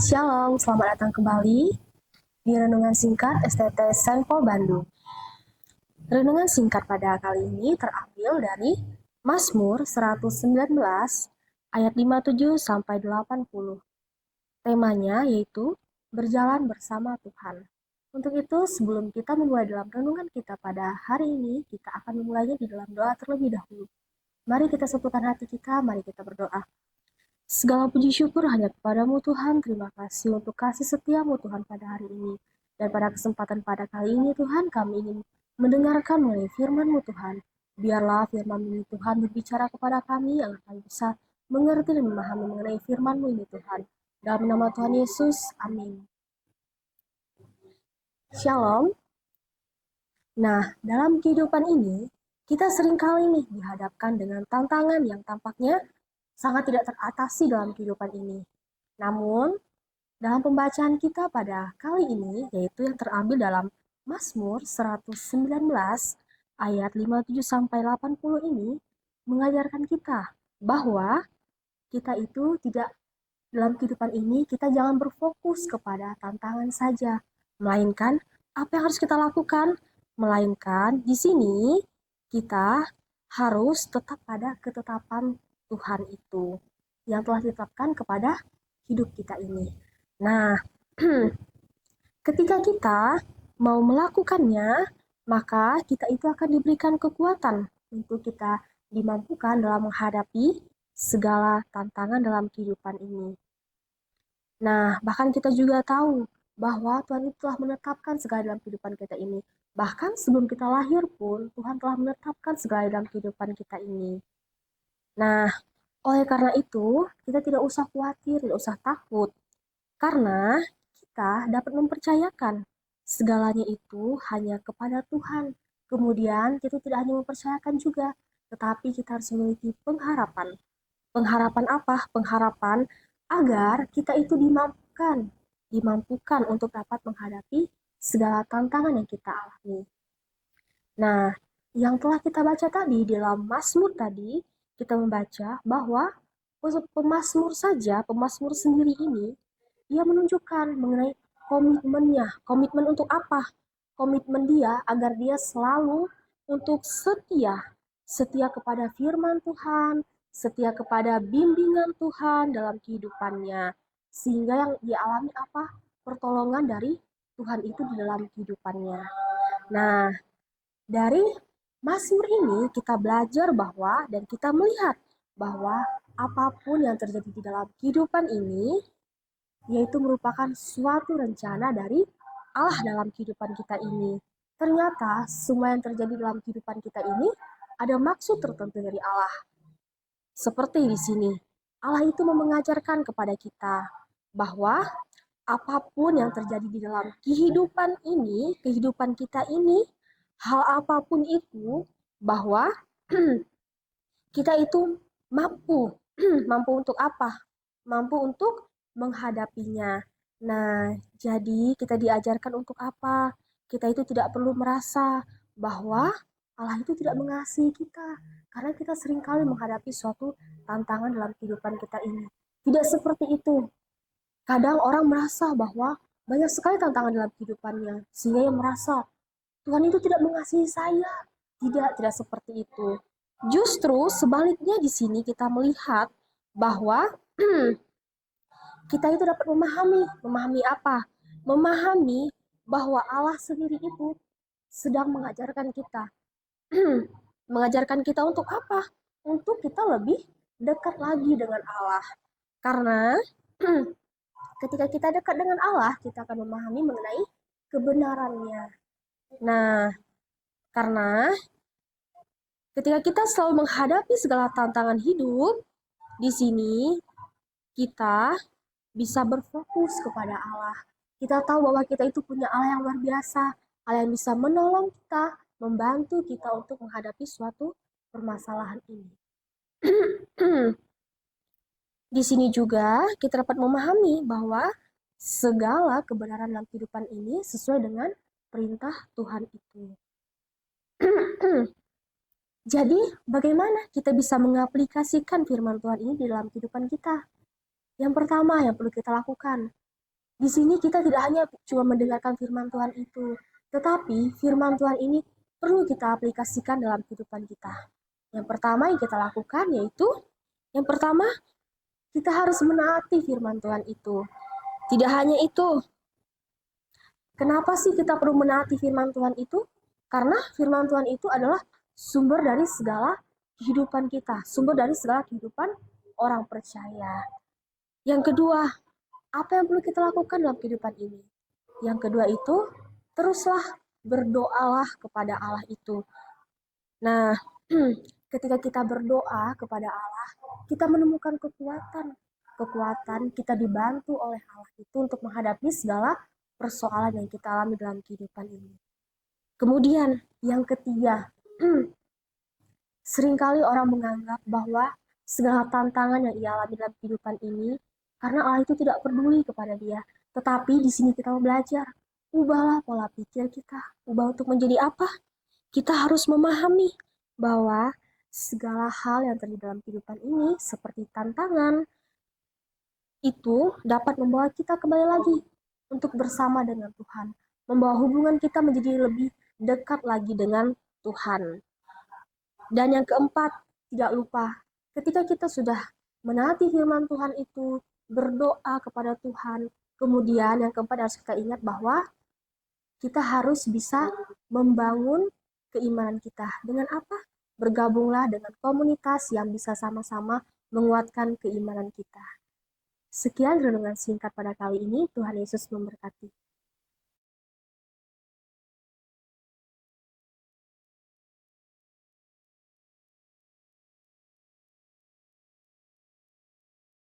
Shalom, selamat datang kembali di Renungan Singkat STT Saint Paul Bandung. Renungan singkat pada kali ini terambil dari Mazmur 119 ayat 57 sampai 80. Temanya yaitu berjalan bersama Tuhan. Untuk itu, sebelum kita memulai dalam renungan kita pada hari ini, kita akan memulainya di dalam doa terlebih dahulu. Mari kita satukan hati kita, mari kita berdoa. Segala puji syukur hanya kepadamu Tuhan, terima kasih untuk kasih setiamu Tuhan pada hari ini. Dan pada kesempatan pada kali ini Tuhan, kami ingin mendengarkan melalui firman-Mu Tuhan. Biarlah firman ini Tuhan berbicara kepada kami agar kami bisa mengerti dan memahami mengenai firman-Mu ini Tuhan. Dalam nama Tuhan Yesus, amin. Shalom. Nah, dalam kehidupan ini, kita seringkali nih dihadapkan dengan tantangan yang tampaknya sangat tidak teratasi dalam kehidupan ini. Namun, dalam pembacaan kita pada kali ini, yaitu yang terambil dalam Mazmur 119 ayat 57-80 ini, mengajarkan kita bahwa kita itu tidak dalam kehidupan ini, kita jangan berfokus kepada tantangan saja, melainkan apa yang harus kita lakukan, melainkan di sini kita harus tetap pada ketetapan Tuhan itu yang telah ditetapkan kepada hidup kita ini. Nah, ketika kita mau melakukannya, maka kita itu akan diberikan kekuatan untuk kita dimampukan dalam menghadapi segala tantangan dalam kehidupan ini. Nah, bahkan kita juga tahu bahwa Tuhan itu telah menetapkan segala dalam kehidupan kita ini. Bahkan sebelum kita lahir pun, Tuhan telah menetapkan segala dalam kehidupan kita ini. Nah, oleh karena itu, kita tidak usah khawatir, tidak usah takut. Karena kita dapat mempercayakan segalanya itu hanya kepada Tuhan. Kemudian kita tidak hanya mempercayakan juga, tetapi kita harus memiliki pengharapan. Pengharapan apa? Pengharapan agar kita itu dimampukan untuk dapat menghadapi segala tantangan yang kita alami. Nah, yang telah kita baca tadi dalam Mazmur tadi, kita membaca bahwa pemazmur sendiri ini, dia menunjukkan mengenai komitmennya. Komitmen untuk apa? Komitmen dia agar dia selalu untuk setia kepada firman Tuhan, setia kepada bimbingan Tuhan dalam kehidupannya. Sehingga yang dia alami apa? Pertolongan dari Tuhan itu di dalam kehidupannya. Nah, dari Mazmur ini kita belajar bahwa dan kita melihat bahwa apapun yang terjadi di dalam kehidupan ini, yaitu merupakan suatu rencana dari Allah dalam kehidupan kita ini. Ternyata semua yang terjadi dalam kehidupan kita ini ada maksud tertentu dari Allah. Seperti di sini, Allah itu mengajarkan kepada kita bahwa apapun yang terjadi di dalam kehidupan kita ini, hal apapun itu, bahwa kita itu mampu mampu untuk apa? Mampu untuk menghadapinya. Nah, jadi kita diajarkan untuk apa? Kita itu tidak perlu merasa bahwa Allah itu tidak mengasihi kita, karena kita seringkali menghadapi suatu tantangan dalam kehidupan kita ini. Tidak seperti itu. Kadang orang merasa bahwa banyak sekali tantangan dalam kehidupannya, sehingga ia merasa Tuhan itu tidak mengasihi saya. Tidak seperti itu. Justru sebaliknya di sini kita melihat bahwa kita itu dapat memahami apa? Memahami bahwa Allah sendiri itu sedang mengajarkan kita. Mengajarkan kita untuk apa? Untuk kita lebih dekat lagi dengan Allah. Karena ketika kita dekat dengan Allah, kita akan memahami mengenai kebenarannya. Nah, karena ketika kita selalu menghadapi segala tantangan hidup, di sini kita bisa berfokus kepada Allah. Kita tahu bahwa kita itu punya Allah yang luar biasa, Allah yang bisa menolong kita, membantu kita untuk menghadapi suatu permasalahan ini. Di sini juga kita dapat memahami bahwa segala kebenaran dalam kehidupan ini sesuai dengan perintah Tuhan itu. Jadi, bagaimana kita bisa mengaplikasikan firman Tuhan ini di dalam kehidupan kita? Yang pertama yang perlu kita lakukan, Di sini kita tidak hanya cuma mendengarkan firman Tuhan itu, tetapi firman Tuhan ini perlu kita aplikasikan dalam kehidupan kita. Yang pertama yang kita lakukan yaitu, yang pertama kita harus menaati firman Tuhan itu. Tidak hanya itu, kenapa sih kita perlu menaati firman Tuhan itu? Karena firman Tuhan itu adalah sumber dari segala kehidupan kita, sumber dari segala kehidupan orang percaya. Yang kedua, apa yang perlu kita lakukan dalam kehidupan ini? Yang kedua itu, teruslah berdoalah kepada Allah itu. Nah, ketika kita berdoa kepada Allah, kita menemukan kekuatan. Kekuatan kita dibantu oleh Allah itu untuk menghadapi segala persoalan yang kita alami dalam kehidupan ini. Kemudian, yang ketiga, seringkali orang menganggap bahwa segala tantangan yang ia alami dalam kehidupan ini, karena Allah itu tidak peduli kepada dia. Tetapi di sini kita mau belajar, ubahlah pola pikir kita. Ubah untuk menjadi apa? Kita harus memahami bahwa segala hal yang terjadi dalam kehidupan ini, seperti tantangan, itu dapat membawa kita kembali lagi untuk bersama dengan Tuhan. Membawa hubungan kita menjadi lebih dekat lagi dengan Tuhan. Dan yang keempat, tidak lupa, ketika kita sudah menaati firman Tuhan itu, berdoa kepada Tuhan, kemudian yang keempat harus kita ingat bahwa kita harus bisa membangun keimanan kita. Dengan apa? Bergabunglah dengan komunitas yang bisa sama-sama menguatkan keimanan kita. Sekian renungan singkat pada kali ini. Tuhan Yesus memberkati.